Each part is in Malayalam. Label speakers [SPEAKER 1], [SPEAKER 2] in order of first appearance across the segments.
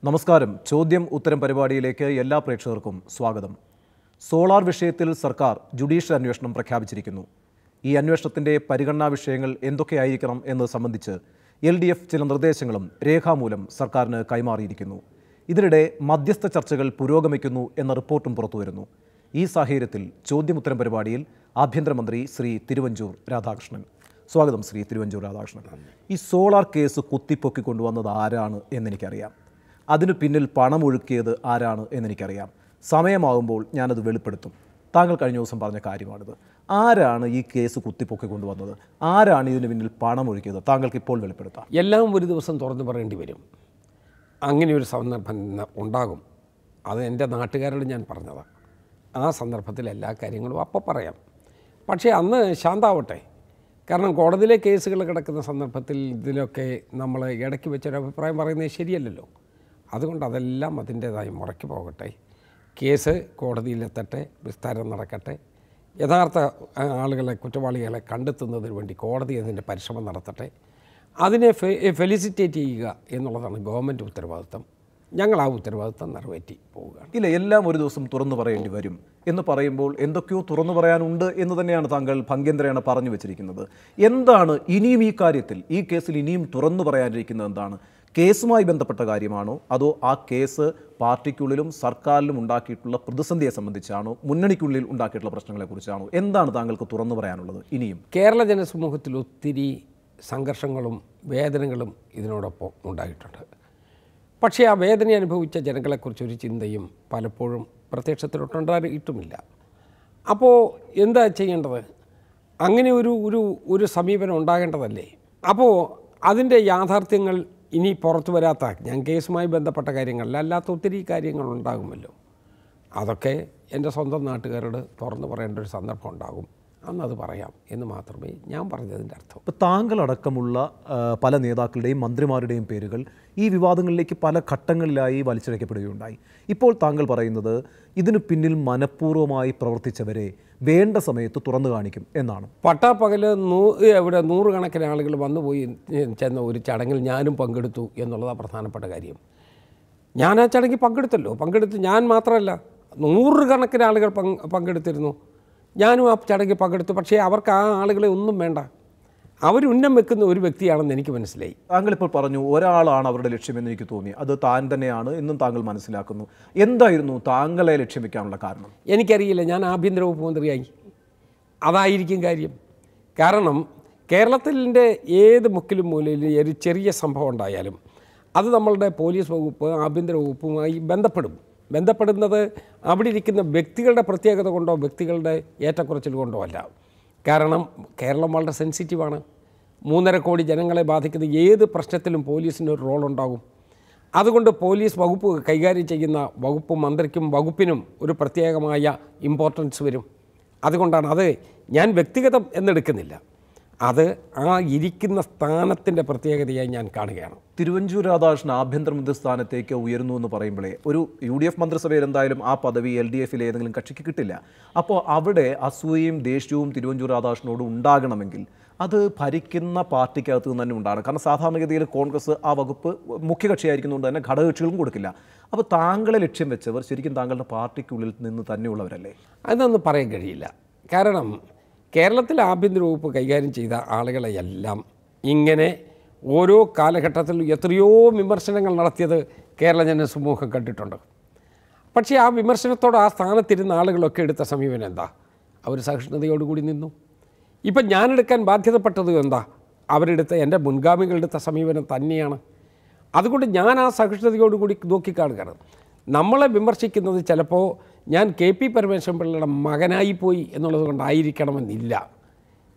[SPEAKER 1] നമസ്കാരം. ചോദ്യം ഉത്തരം പരിപാടിയിലേക്ക് എല്ലാ പ്രേക്ഷകർക്കും സ്വാഗതം. സോളാർ വിഷയത്തിൽ സർക്കാർ ജുഡീഷ്യൽ അന്വേഷണം പ്രഖ്യാപിച്ചിരിക്കുന്നു. ഈ അന്വേഷണത്തിൻ്റെ പരിഗണനാ വിഷയങ്ങൾ എന്തൊക്കെയായിരിക്കണം എന്നത് സംബന്ധിച്ച് LDF ചില നിർദ്ദേശങ്ങളും രേഖാമൂലം സർക്കാരിന് കൈമാറിയിരിക്കുന്നു. ഇതിനിടെ മധ്യസ്ഥ ചർച്ചകൾ പുരോഗമിക്കുന്നു എന്ന റിപ്പോർട്ടും പുറത്തുവരുന്നു. ഈ സാഹചര്യത്തിൽ ചോദ്യമുത്തരം പരിപാടിയിൽ ആഭ്യന്തരമന്ത്രി ശ്രീ തിരുവഞ്ചൂർ രാധാകൃഷ്ണൻ. സ്വാഗതം ശ്രീ തിരുവഞ്ചൂർ രാധാകൃഷ്ണൻ. ഈ സോളാർ കേസ് കുത്തിപ്പൊക്കിക്കൊണ്ടുവന്നത് ആരാണ് എന്നെനിക്കറിയാം. അതിനു പിന്നിൽ പണമൊഴുക്കിയത് ആരാണ് എന്നെനിക്കറിയാം. സമയമാകുമ്പോൾ ഞാനത് വെളിപ്പെടുത്തും. താങ്കൾ കഴിഞ്ഞ ദിവസം പറഞ്ഞ കാര്യമാണിത്. ആരാണ് ഈ കേസ് കുത്തിപ്പൊക്കിക്കൊണ്ടുവന്നത്? ആരാണ് ഇതിന് പിന്നിൽ പണമൊഴുക്കിയത്? താങ്കൾക്ക് ഇപ്പോൾ വെളിപ്പെടുത്താം.
[SPEAKER 2] എല്ലാം ഒരു ദിവസം തുറന്നു പറയേണ്ടി വരും. അങ്ങനെ ഒരു സന്ദർഭം ഉണ്ടാകും. അത് എൻ്റെ നാട്ടുകാരോട് ഞാൻ പറഞ്ഞതാണ്. ആ സന്ദർഭത്തിൽ എല്ലാ കാര്യങ്ങളും അപ്പോൾ പറയാം. പക്ഷേ അന്ന് ശാന്താവട്ടെ. കാരണം കോടതിയിലെ കേസുകൾ കിടക്കുന്ന സന്ദർഭത്തിൽ ഇതിലൊക്കെ നമ്മൾ ഇടയ്ക്ക് വെച്ചൊരു അഭിപ്രായം പറയുന്നത് ശരിയല്ലല്ലോ. അതുകൊണ്ട് അതെല്ലാം അതിൻ്റേതായ മുറയ്ക്ക് പോകട്ടെ. കേസ് കോടതിയിലെത്തട്ടെ, വിസ്താരം നടക്കട്ടെ. യഥാർത്ഥ ആളുകളെ, കുറ്റവാളികളെ കണ്ടെത്തുന്നതിന് വേണ്ടി കോടതി അതിൻ്റെ പരിശ്രമം നടത്തട്ടെ. അതിനെ ഫെലിസിറ്റേറ്റ് ചെയ്യുക എന്നുള്ളതാണ് ഗവൺമെൻറ് ഉത്തരവാദിത്വം. ഞങ്ങൾ ആ ഉത്തരവാദിത്വം നിറവേറ്റി പോവുകയാണ്.
[SPEAKER 1] ഇല്ല, എല്ലാം ഒരു ദിവസം തുറന്നു പറയേണ്ടി വരും എന്ന് പറയുമ്പോൾ എന്തൊക്കെയോ തുറന്നു പറയാനുണ്ട് എന്ന് തന്നെയാണ് താങ്കൾ ഭംഗ്യന്തരേണ പറഞ്ഞു വെച്ചിരിക്കുന്നത്. എന്താണ് ഇനിയും ഈ കാര്യത്തിൽ, ഈ കേസിൽ ഇനിയും തുറന്നു പറയാനിരിക്കുന്നത്? എന്താണ്? കേസുമായി ബന്ധപ്പെട്ട കാര്യമാണോ, അതോ ആ കേസ് പാർട്ടിക്കുള്ളിലും സർക്കാരിലും ഉണ്ടാക്കിയിട്ടുള്ള പ്രതിസന്ധിയെ സംബന്ധിച്ചാണോ, മുന്നണിക്കുള്ളിൽ ഉണ്ടാക്കിയിട്ടുള്ള പ്രശ്നങ്ങളെക്കുറിച്ചാണോ? എന്താണ് താങ്കൾക്ക് തുറന്നു പറയാനുള്ളത് ഇനിയും?
[SPEAKER 2] കേരള ജനസമൂഹത്തിൽ ഒത്തിരി സംഘർഷങ്ങളും വേദനകളും ഇതിനോടൊപ്പം ഉണ്ടായിട്ടുണ്ട്. പക്ഷേ ആ വേദന അനുഭവിച്ച ജനങ്ങളെക്കുറിച്ചൊരു ചിന്തയും പലപ്പോഴും പ്രത്യക്ഷത്തിലൊട്ടുണ്ടായിട്ടുമില്ല. അപ്പോൾ എന്താ ചെയ്യേണ്ടത്? അങ്ങനെ ഒരു സമീപനം ഉണ്ടാകേണ്ടതല്ലേ? അപ്പോൾ അതിൻ്റെ യാഥാർത്ഥ്യങ്ങൾ ഇനി പുറത്തു വരാത്ത, ഞാൻ കേസുമായി ബന്ധപ്പെട്ട കാര്യങ്ങളിൽ അല്ലാത്ത ഒത്തിരി കാര്യങ്ങളുണ്ടാകുമല്ലോ. അതൊക്കെ എൻ്റെ സ്വന്തം നാട്ടുകാരോട് തുറന്നു പറയേണ്ട ഒരു സന്ദർഭം ഉണ്ടാകും. അന്നത് പറയാം എന്ന് മാത്രമേ ഞാൻ പറഞ്ഞതിൻ്റെ അർത്ഥം.
[SPEAKER 1] ഇപ്പോൾ താങ്കളടക്കമുള്ള പല നേതാക്കളുടെയും മന്ത്രിമാരുടെയും പേരുകൾ ഈ വിവാദങ്ങളിലേക്ക് പല ഘട്ടങ്ങളിലായി വലിച്ചിഴക്കപ്പെടുകയുണ്ടായി. ഇപ്പോൾ താങ്കൾ പറയുന്നത് ഇതിനു പിന്നിൽ മനഃപൂർവ്വമായി പ്രവർത്തിച്ചവരെ വേണ്ട സമയത്ത് തുറന്നു കാണിക്കും എന്നാണ്.
[SPEAKER 2] പട്ടാപ്പകൽ ഇവിടെ നൂറുകണക്കിന് ആളുകൾ വന്നുപോയി ചെന്ന ഒരു ചടങ്ങിൽ ഞാനും പങ്കെടുത്തു എന്നുള്ളതാണ് പ്രധാനപ്പെട്ട കാര്യം. ഞാൻ ആ ചടങ്ങിൽ പങ്കെടുത്ത് ഞാൻ മാത്രമല്ല, നൂറുകണക്കിന് ആളുകൾ പങ്കെടുത്തിരുന്നു. ഞാനും ആ ചടങ്ങിൽ പങ്കെടുത്തു. പക്ഷേ അവർക്ക് ആ ആളുകളെ ഒന്നും വേണ്ട. അവരുന്നം വെക്കുന്ന ഒരു വ്യക്തിയാണെന്ന് എനിക്ക് മനസ്സിലായി.
[SPEAKER 1] താങ്കളിപ്പോൾ പറഞ്ഞു ഒരാളാണ് അവരുടെ ലക്ഷ്യമെന്ന് എനിക്ക് തോന്നി. അത് താൻ തന്നെയാണ് എന്നും താങ്കൾ മനസ്സിലാക്കുന്നു. എന്തായിരുന്നു താങ്കളെ ലക്ഷ്യം വെക്കാനുള്ള കാരണം?
[SPEAKER 2] എനിക്കറിയില്ല. ഞാൻ ആഭ്യന്തര വകുപ്പ് മന്ത്രിയായി. അതായിരിക്കും കാര്യം. കാരണം കേരളത്തിൻ്റെ ഏത് മുക്കിലും മൂലയിൽ ഒരു ചെറിയ സംഭവം ഉണ്ടായാലും അത് നമ്മളുടെ പോലീസ് വകുപ്പ്, ആഭ്യന്തര വകുപ്പുമായി ബന്ധപ്പെടുന്നത് അവിടെ ഇരിക്കുന്ന വ്യക്തികളുടെ പ്രത്യേകത കൊണ്ടോ വ്യക്തികളുടെ ഏറ്റക്കുറച്ചിൽ കൊണ്ടോ അല്ല. കാരണം കേരളം വളരെ സെൻസിറ്റീവാണ്. 3.5 കോടി ജനങ്ങളെ ബാധിക്കുന്ന ഏത് പ്രശ്നത്തിലും പോലീസിന് ഒരു റോളുണ്ടാകും. അതുകൊണ്ട് പോലീസ് വകുപ്പ് കൈകാര്യം ചെയ്യുന്ന വകുപ്പ് മന്ത്രിക്കും വകുപ്പിനും ഒരു പ്രത്യേകമായ ഇമ്പോർട്ടൻസ് വരും. അതുകൊണ്ടാണ് അത് ഞാൻ വ്യക്തിഗതം എന്നെടുക്കുന്നില്ല. അത് ആ ഇരിക്കുന്ന സ്ഥാനത്തിൻ്റെ പ്രത്യേകതയായി ഞാൻ കാണുകയാണ്.
[SPEAKER 1] തിരുവഞ്ചൂർ രാധാകൃഷ്ണൻ ആഭ്യന്തരമന്ത്രി സ്ഥാനത്തേക്ക് ഉയരുന്നു എന്ന് പറയുമ്പോഴേ ഒരു UDF മന്ത്രിസഭയിൽ എന്തായാലും ആ പദവി LDFിലെ ഏതെങ്കിലും കക്ഷിക്ക് കിട്ടില്ല. അപ്പോൾ അവിടെ അസൂയയും ദേഷ്യവും തിരുവഞ്ചൂർ രാധാകൃഷ്ണനോട് ഉണ്ടാകണമെങ്കിൽ അത് ഭരിക്കുന്ന പാർട്ടിക്കകത്ത് നിന്ന് തന്നെ ഉണ്ടാകണം. കാരണം സാധാരണഗതിയിൽ കോൺഗ്രസ് ആ വകുപ്പ് മുഖ്യകക്ഷിയായിരിക്കുന്നതുകൊണ്ട് തന്നെ ഘടകകക്ഷികളും കൊടുക്കില്ല. അപ്പോൾ താങ്കളെ ലക്ഷ്യം വെച്ചവർ ശരിക്കും താങ്കളുടെ പാർട്ടിക്കുള്ളിൽ നിന്ന് തന്നെയുള്ളവരല്ലേ?
[SPEAKER 2] അതൊന്നും പറയാൻ കഴിയില്ല. കാരണം കേരളത്തിൽ ആഭ്യന്തര വകുപ്പ് കൈകാര്യം ചെയ്ത ആളുകളെയെല്ലാം ഇങ്ങനെ ഓരോ കാലഘട്ടത്തിലും എത്രയോ വിമർശനങ്ങൾ നടത്തിയത് കേരള ജനസമൂഹം കണ്ടിട്ടുണ്ട്. പക്ഷേ ആ വിമർശനത്തോട് ആ സ്ഥാനത്തിരുന്ന ആളുകളൊക്കെ എടുത്ത സമീപനം എന്താ? അവർ സഹിഷ്ണുതയോടുകൂടി നിന്നു. ഇപ്പം ഞാനെടുക്കാൻ ബാധ്യതപ്പെട്ടത് എന്താ? അവരെടുത്ത, എൻ്റെ മുൻഗാമികളെടുത്ത സമീപനം തന്നെയാണ്. അതുകൊണ്ട് ഞാൻ ആ സഹിഷ്ണുതയോടുകൂടി നോക്കിക്കാണുകയാണ്. നമ്മളെ വിമർശിക്കുന്നത് ചിലപ്പോൾ ഞാൻ KP പരമേശ്വരൻ പിള്ളയുടെ മകനായിപ്പോയി എന്നുള്ളത് കൊണ്ടായിരിക്കണമെന്നില്ല.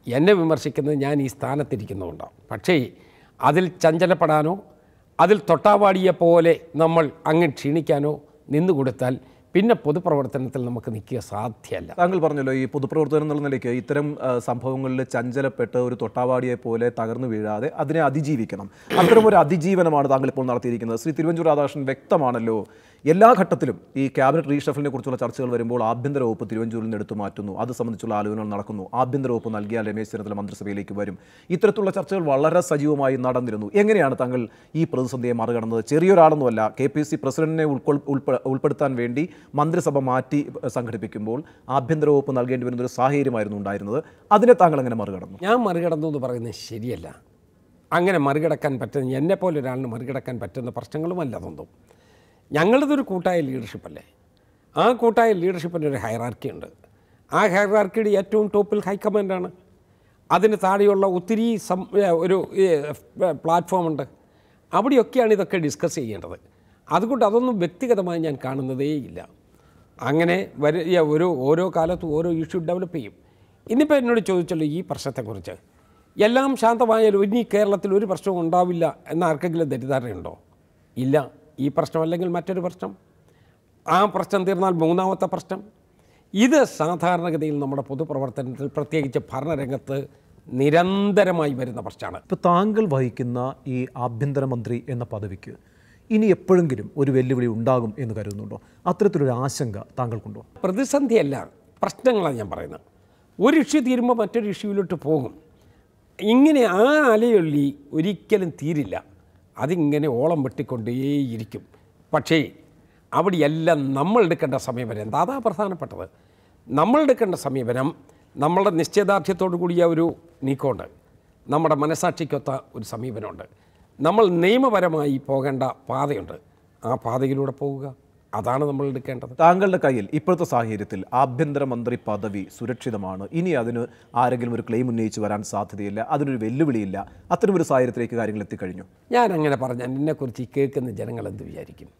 [SPEAKER 2] എന്നെ വിമർശിക്കുന്നത് ഞാൻ ഈ സ്ഥാനത്തിരിക്കുന്നതുകൊണ്ടാണ്. പക്ഷേ അതിൽ ചഞ്ചലപ്പെടാനോ അതിൽ തൊട്ടാവാടിയെ പോലെ നമ്മൾ അങ്ങ് ക്ഷീണിക്കാനോ നിന്നുകൊടുത്താൽ പിന്നെ പൊതുപ്രവർത്തനത്തിൽ നമുക്ക് നിൽക്കുക സാധ്യമല്ല.
[SPEAKER 1] താങ്കൾ പറഞ്ഞല്ലോ ഈ പൊതുപ്രവർത്തനം എന്നുള്ള നിലയ്ക്ക് ഇത്തരം സംഭവങ്ങളിൽ ചഞ്ചലപ്പെട്ട് ഒരു തൊട്ടാവാടിയെ പോലെ തകർന്നു വീഴാതെ അതിനെ അതിജീവിക്കണം. അത്തരം ഒരു അതിജീവനമാണ് താങ്കൾ ഇപ്പോൾ നടത്തിയിരിക്കുന്നത്. ശ്രീ തിരുവഞ്ചൂർ രാധാകൃഷ്ണൻ വ്യക്തമാണല്ലോ, എല്ലാ ഘട്ടത്തിലും ഈ ക്യാബിനറ്റ് റീഷഫിലിനെ കുറിച്ചുള്ള ചർച്ചകൾ വരുമ്പോൾ ആഭ്യന്തര വകുപ്പ് തിരുവഞ്ചൂരിൽ നിന്ന് എടുത്തു മാറ്റുന്നു, അത് സംബന്ധിച്ചുള്ള ആലോചനകൾ നടക്കുന്നു. ആഭ്യന്തര വകുപ്പ് നൽകിയാൽ രമേശ് ചെന്നിത്തല മന്ത്രിസഭയിലേക്ക് വരും. ഇത്തരത്തിലുള്ള ചർച്ചകൾ വളരെ സജീവമായി നടന്നിരുന്നു. എങ്ങനെയാണ് താങ്കൾ ഈ പ്രതിസന്ധിയെ മറികടന്നത്? ചെറിയൊരാളൊന്നുമല്ല, KPC പ്രസിഡന്റിനെ ഉൾപ്പെടുത്താൻ വേണ്ടി മന്ത്രിസഭ മാറ്റി സംഘടിപ്പിക്കുമ്പോൾ ആഭ്യന്തര വകുപ്പ് നൽകേണ്ടി വരുന്ന ഒരു സാഹചര്യമായിരുന്നു ഉണ്ടായിരുന്നത്. അതിനെ താങ്കൾ എങ്ങനെ മറികടന്നു?
[SPEAKER 2] ഞാൻ മറികടന്നു എന്ന് പറയുന്നത് ശരിയല്ല. അങ്ങനെ മറികടക്കാൻ പറ്റുന്ന, എന്നെപ്പോലെ ഒരാളിന് മറികടക്കാൻ പറ്റുന്ന പ്രശ്നങ്ങളുമല്ല അതൊന്നും. ഞങ്ങളിതൊരു കൂട്ടായ ലീഡർഷിപ്പല്ലേ. ആ കൂട്ടായ ലീഡർഷിപ്പിൻ്റെ ഒരു ഹൈറാർക്കി ഉണ്ട്. ആ ഹൈറാർക്കിയുടെ ഏറ്റവും ടോപ്പിൽ ഹൈക്കമാൻഡാണ്. അതിന് താഴെയുള്ള ഒത്തിരി ഒരു പ്ലാറ്റ്ഫോമുണ്ട്. അവിടെയൊക്കെയാണ് ഇതൊക്കെ ഡിസ്കസ് ചെയ്യേണ്ടത്. അതുകൊണ്ട് അതൊന്നും വ്യക്തിഗതമായി ഞാൻ കാണുന്നതേയില്ല. അങ്ങനെ ഓരോ കാലത്തും ഓരോ ഇഷ്യൂ ഡെവലപ്പ് ചെയ്യും. ഇന്നിപ്പോൾ എന്നോട് ചോദിച്ചല്ലോ ഈ പ്രശ്നത്തെക്കുറിച്ച്, എല്ലാം ശാന്തമായാലും ഇനി കേരളത്തിൽ ഒരു പ്രശ്നവും ഉണ്ടാവില്ല എന്ന ആർക്കെങ്കിലും തെറ്റിദ്ധാരണയുണ്ടോ? ഇല്ല. ഈ പ്രശ്നം അല്ലെങ്കിൽ മറ്റൊരു പ്രശ്നം, ആ പ്രശ്നം തീർന്നാൽ മൂന്നാമത്തെ പ്രശ്നം. ഇത് സാധാരണഗതിയിൽ നമ്മുടെ പൊതുപ്രവർത്തനത്തിൽ പ്രത്യേകിച്ച് ഭരണരംഗത്ത് നിരന്തരമായി വരുന്ന പ്രശ്നമാണ്.
[SPEAKER 1] ഇപ്പോൾ താങ്കൾ വഹിക്കുന്ന ഈ ആഭ്യന്തരമന്ത്രി എന്ന പദവിക്ക് ഇനി എപ്പോഴെങ്കിലും ഒരു വെല്ലുവിളി ഉണ്ടാകും എന്ന് കരുതുന്നുണ്ടോ? അത്തരത്തിലൊരു ആശങ്ക താങ്കൾക്കുണ്ടോ?
[SPEAKER 2] പ്രതിസന്ധിയല്ല, പ്രശ്നങ്ങളാണ് ഞാൻ പറയുന്നത്. ഒരു ഇഷ്യൂ തീരുമ്പോൾ മറ്റൊരു ഇഷ്യൂവിലോട്ട് പോകും. ഇങ്ങനെ ആ അലയൊല്ലി ഒരിക്കലും തീരില്ല. അതിങ്ങനെ ഓളം വെട്ടിക്കൊണ്ടേയിരിക്കും. പക്ഷേ അവിടെയെല്ലാം നമ്മൾ എടുക്കേണ്ട സമീപനം എന്താ? അതാ പ്രധാനപ്പെട്ടത്. നമ്മൾ എടുക്കേണ്ട സമീപനം നമ്മളുടെ നിശ്ചയദാർഢ്യത്തോടു കൂടിയ ഒരു നീക്കമുണ്ട്, നമ്മുടെ മനസാക്ഷിക്കൊത്ത ഒരു സമീപനമുണ്ട്, നമ്മൾ നിയമപരമായി പോകേണ്ട പാതയുണ്ട്. ആ പാതയിലൂടെ പോവുക, അതാണ് നമ്മൾ എടുക്കേണ്ടത്.
[SPEAKER 1] താങ്കളുടെ കയ്യിൽ ഇപ്പോഴത്തെ സാഹചര്യത്തിൽ ആഭ്യന്തരമന്ത്രി പദവി സുരക്ഷിതമാണ്, ഇനി അതിന് ആരെങ്കിലും ഒരു ക്ലെയിം ഉന്നയിച്ച് വരാൻ സാധ്യതയില്ല, അതിനൊരു വെല്ലുവിളിയില്ല, അത്തരമൊരു സാഹചര്യത്തിലേക്ക് കാര്യങ്ങൾ എത്തിക്കഴിഞ്ഞു?
[SPEAKER 2] ഞാൻ അങ്ങനെ പറഞ്ഞാൽ എന്നെക്കുറിച്ച് കേൾക്കുന്ന ജനങ്ങൾ എന്ത് വിചാരിക്കും?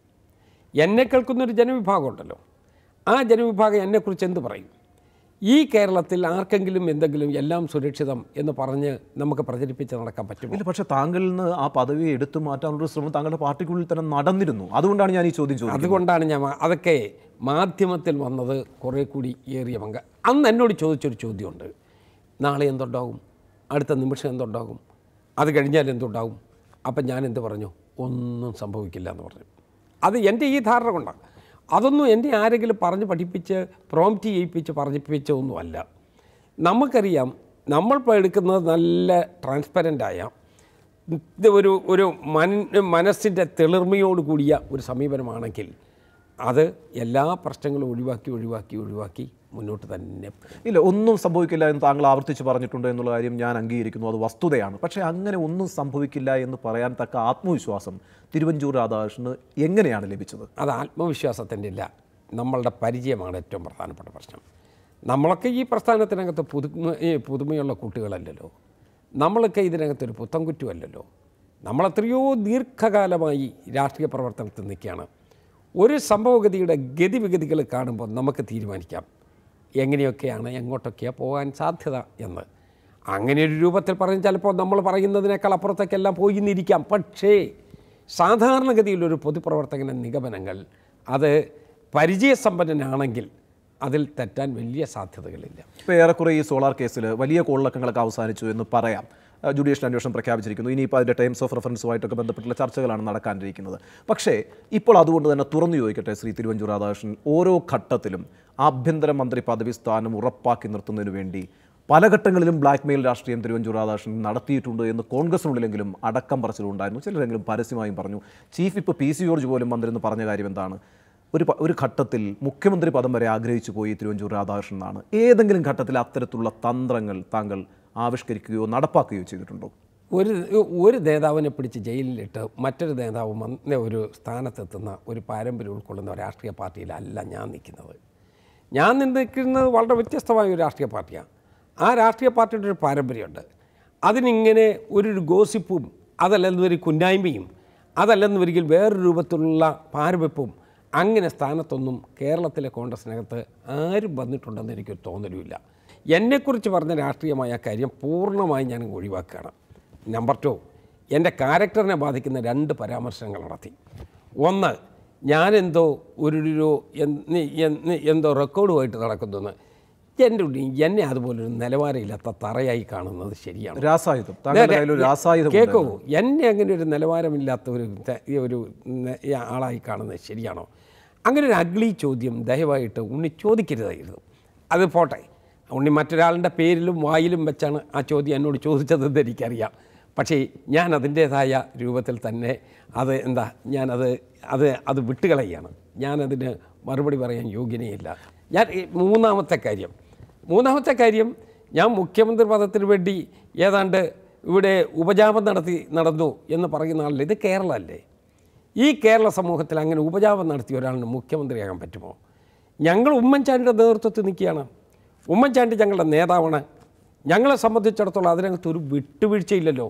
[SPEAKER 2] എന്നെ കേൾക്കുന്നൊരു ജനവിഭാഗം ഉണ്ടല്ലോ, ആ ജനവിഭാഗം എന്നെക്കുറിച്ച് എന്ത് പറയും? ഈ കേരളത്തിൽ ആർക്കെങ്കിലും എന്തെങ്കിലും എല്ലാം സുരക്ഷിതം എന്ന് പറഞ്ഞ് നമുക്ക് പ്രചരിപ്പിച്ച് നടക്കാൻ പറ്റുമോ?
[SPEAKER 1] ഇല്ല, പക്ഷേ താങ്കളിൽ നിന്ന് ആ പദവി എടുത്തു മാറ്റാനുള്ള ശ്രമം താങ്കളുടെ പാർട്ടിക്കുള്ളിൽ തന്നെ നടന്നിരുന്നു. അതുകൊണ്ടാണ് ഞാൻ ഈ ചോദ്യം ചോദിച്ചത്.
[SPEAKER 2] അതുകൊണ്ടാണ് ഞാൻ അതൊക്കെ മാധ്യമത്തിൽ വന്നത് കുറേ കൂടി ഏറിയ പങ്ക്. അന്ന് എന്നോട് ചോദിച്ചൊരു ചോദ്യമുണ്ട്, നാളെ എന്തുണ്ടാകും, അടുത്ത നിമിഷം എന്തുണ്ടാകും, അത് കഴിഞ്ഞാൽ എന്തുണ്ടാകും? അപ്പം ഞാൻ എന്ത് പറഞ്ഞു? ഒന്നും സംഭവിക്കില്ല എന്ന് പറഞ്ഞു. അത് എൻ്റെ ഈ ധാരണ കൊണ്ടാണ്. അതൊന്നും എൻ്റെ ആരെങ്കിലും പറഞ്ഞ് പഠിപ്പിച്ച് പ്രോംപ്റ്റ് ചെയ്യിപ്പിച്ച് പറഞ്ഞിപ്പിച്ചൊന്നുമല്ല. നമുക്കറിയാം, നമ്മളിപ്പോൾ എടുക്കുന്നത് നല്ല ട്രാൻസ്പെറൻ്റായ ഒരു മനസ്സിൻ്റെ തെളിർമയോട് കൂടിയ ഒരു സമീപനമാണെങ്കിൽ അത് എല്ലാ പ്രശ്നങ്ങളും ഒഴിവാക്കി മുന്നോട്ട് തന്നെ.
[SPEAKER 1] ഇല്ല, ഒന്നും സംഭവിക്കില്ല എന്ന് താങ്കൾ ആവർത്തിച്ച് പറഞ്ഞിട്ടുണ്ട് എന്നുള്ള കാര്യം ഞാൻ അംഗീകരിക്കുന്നു, അത് വസ്തുതയാണ്. പക്ഷേ അങ്ങനെ ഒന്നും സംഭവിക്കില്ല എന്ന് പറയാൻ തക്ക ആത്മവിശ്വാസം തിരുവഞ്ചൂർ രാധാകൃഷ്ണന് എങ്ങനെയാണ് ലഭിച്ചത്?
[SPEAKER 2] അത് ആത്മവിശ്വാസത്തിൻ്റെ ഇല്ല, നമ്മളുടെ പരിചയമാണ് ഏറ്റവും പ്രധാനപ്പെട്ട പ്രശ്നം. നമ്മളൊക്കെ ഈ പ്രസ്ഥാനത്തിനകത്ത് പുതുമയുള്ള കുട്ടികളല്ലല്ലോ, നമ്മളൊക്കെ ഇതിനകത്തൊരു പുത്തൻകുറ്റുമല്ലല്ലോ. നമ്മളെത്രയോ ദീർഘകാലമായി രാഷ്ട്രീയ പ്രവർത്തനത്തിൽ നിൽക്കുകയാണ്. ഒരു സംഭവഗതിയുടെ ഗതിവിഗതികൾ കാണുമ്പോൾ നമുക്ക് തീരുമാനിക്കാം എങ്ങനെയൊക്കെയാണ്, എങ്ങോട്ടൊക്കെയാണ് പോകാൻ സാധ്യത എന്ന്. അങ്ങനെ ഒരു രൂപത്തിൽ പറഞ്ഞ് ചിലപ്പോൾ നമ്മൾ പറയുന്നതിനേക്കാൾ അപ്പുറത്തേക്കെല്ലാം പോയി നിന്നിരിക്കാം. പക്ഷേ സാധാരണഗതിയിലൊരു പൊതുപ്രവർത്തകൻ്റെ നിഗമനങ്ങൾ അത് പരിചയസമ്പന്നനാണെങ്കിൽ അതിൽ തെറ്റാൻ വലിയ സാധ്യതകളില്ല.
[SPEAKER 1] ഇപ്പോൾ ഏറെക്കുറെ ഈ സോളാർ കേസിൽ വലിയ കോളിളക്കങ്ങളൊക്കെ അവസാനിച്ചു എന്ന് പറയാം. ജുഡീഷ്യൽ അന്വേഷണം പ്രഖ്യാപിച്ചിരിക്കുന്നു. ഇനിയിപ്പോൾ അതിൻ്റെ ടൈംസ് ഓഫ് റെഫറൻസുമായിട്ടൊക്കെ ബന്ധപ്പെട്ടുള്ള ചർച്ചകളാണ് നടക്കാനിരിക്കുന്നത്. പക്ഷേ ഇപ്പോൾ അതുകൊണ്ട് തന്നെ തുറന്നു ചോദിക്കട്ടെ, ശ്രീ തിരുവഞ്ചൂർ രാധാകൃഷ്ണൻ ഓരോ ഘട്ടത്തിലും ആഭ്യന്തരമന്ത്രി പദവി സ്ഥാനം ഉറപ്പാക്കി നിർത്തുന്നതിന് വേണ്ടി പല ഘട്ടങ്ങളിലും ബ്ലാക്ക് മെയിൽ രാഷ്ട്രീയം തിരുവഞ്ചൂർ രാധാകൃഷ്ണൻ നടത്തിയിട്ടുണ്ട് എന്ന് കോൺഗ്രസിനുള്ളിലെങ്കിലും അടക്കം പറച്ചിലുണ്ടായിരുന്നു, ചിലരെങ്കിലും പരസ്യമായും പറഞ്ഞു. ചീഫ് ഇപ്പോൾ PC ജോർജ് പോലും വന്നിരുന്ന് പറഞ്ഞ കാര്യം എന്താണ്? ഒരു ഘട്ടത്തിൽ മുഖ്യമന്ത്രി പദം വരെ ആഗ്രഹിച്ചു പോയി തിരുവഞ്ചൂർ രാധാകൃഷ്ണൻ എന്നാണ്. ഏതെങ്കിലും ഘട്ടത്തിൽ അത്തരത്തിലുള്ള തന്ത്രങ്ങൾ താങ്കൾ ആവിഷ്കരിക്കുകയോ നടപ്പാക്കുകയോ ചെയ്തിട്ടുണ്ടോ?
[SPEAKER 2] ഒരു നേതാവിനെ പിടിച്ച് ജയിലിലിട്ട് മറ്റൊരു നേതാവ് ഒരു സ്ഥാനത്തെത്തുന്ന ഒരു പാരമ്പര്യം ഉൾക്കൊള്ളുന്ന രാഷ്ട്രീയ പാർട്ടിയിലല്ല ഞാൻ നിൽക്കുന്നത്. ഞാൻ നിൽക്കുന്നത് വളരെ വ്യത്യസ്തമായ ഒരു രാഷ്ട്രീയ പാർട്ടിയാണ്. ആ രാഷ്ട്രീയ പാർട്ടിയുടെ ഒരു പാരമ്പര്യമുണ്ട്. അതിനിങ്ങനെ ഒരു ഗോസിപ്പും അതല്ലെന്നൊരു കുന്നായ്മയും അതല്ലെന്നൊരിക്കൽ വേറൊരു രൂപത്തിലുള്ള പാരവെപ്പും അങ്ങനെ സ്ഥാനത്തൊന്നും കേരളത്തിലെ കോൺഗ്രസിനകത്ത് ആരും വന്നിട്ടുണ്ടെന്ന് എനിക്കൊരു തോന്നലുമില്ല. എന്നെക്കുറിച്ച് പറഞ്ഞ രാഷ്ട്രീയമായ കാര്യം പൂർണ്ണമായി ഞാൻ ഒഴിവാക്കുകയാണ്. നമ്പർ 2, എൻ്റെ ക്യാരക്ടറിനെ ബാധിക്കുന്ന 2 പരാമർശങ്ങൾ നടത്തി. ഒന്ന്, ഞാനെന്തോ എന്തോ റെക്കോർഡുമായിട്ട് നടക്കുന്നു. എൻ്റെ എന്നെ അതുപോലൊരു നിലവാരമില്ലാത്ത തറയായി കാണുന്നത് ശരിയാണ്.
[SPEAKER 1] കേൾക്കൂ,
[SPEAKER 2] എന്നെ അങ്ങനെ ഒരു നിലവാരമില്ലാത്ത ഒരു ആളായി കാണുന്നത് ശരിയാണോ? അങ്ങനെ ഒരു അഗ്ലി ചോദ്യം ദയവായിട്ട് ഉണ്ണി ചോദിക്കരുതായിരുന്നു. അത് പോട്ടെ, ഉണ്ണി മറ്റൊരാളുടെ പേരിലും വായിലും വെച്ചാണ് ആ ചോദ്യം എന്നോട് ചോദിച്ചതെന്ന് എനിക്കറിയാം. പക്ഷേ ഞാൻ അതിൻ്റേതായ രൂപത്തിൽ തന്നെ അത് വിട്ടുകളയാണ്. ഞാനതിന് മറുപടി പറയാൻ യോഗ്യനയില്ല. മൂന്നാമത്തെ കാര്യം ഞാൻ മുഖ്യമന്ത്രി പദത്തിന് വേണ്ടി ഏതാണ്ട് ഇവിടെ ഉപജാപം നടന്നു എന്ന് പറയുന്ന ആളല്ലേ. ഇത് കേരളമല്ലേ? ഈ കേരള സമൂഹത്തിൽ അങ്ങനെ ഉപജാപം നടത്തിയ ഒരാളിന് മുഖ്യമന്ത്രിയാകാൻ പറ്റുമോ? ഞങ്ങൾ ഉമ്മൻചാണ്ടിയുടെ നേതൃത്വത്തിൽ നിൽക്കുകയാണ്. ഉമ്മൻചാണ്ടി ഞങ്ങളുടെ നേതാവാണ്. ഞങ്ങളെ സംബന്ധിച്ചിടത്തോളം അതിനകത്തൊരു വിട്ടുവീഴ്ചയില്ലല്ലോ.